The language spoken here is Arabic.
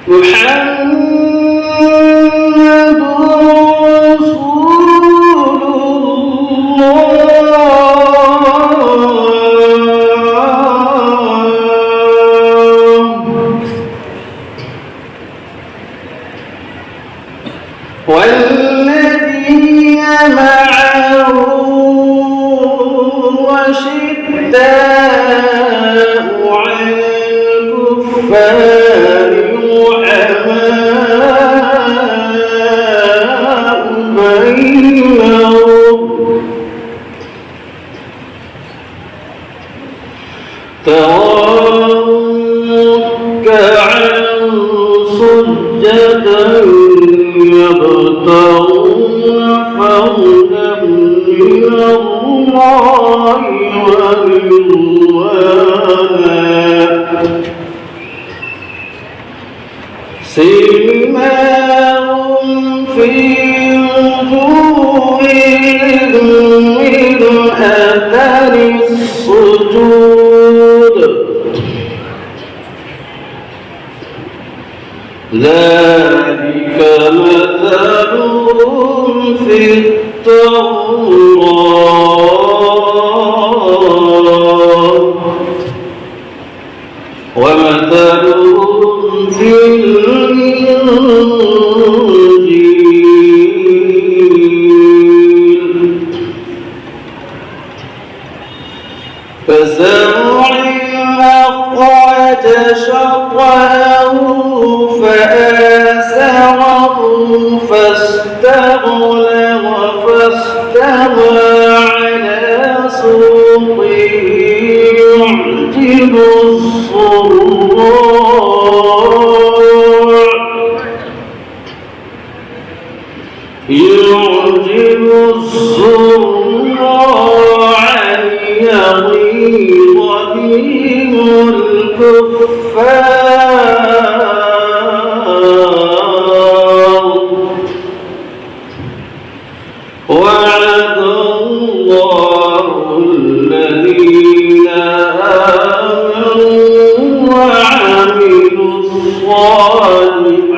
محمد رسول الله والذين معه أشداء على الكفار رحماء بينهم تراهم ركعا سجدا يبتغون فضلا من الله ورضوانا سيماهم في وجوههم من أثر السجود ذلك مثلهم في التوراة ومثلهم في الإنجيل كزرع أخرج شطأه فآزره فاستغلظ فاستوى على سوقه يعجب الزراع ليغيظ بهم الكفار وعد الله الذين آمنوا وعملوا الصالحات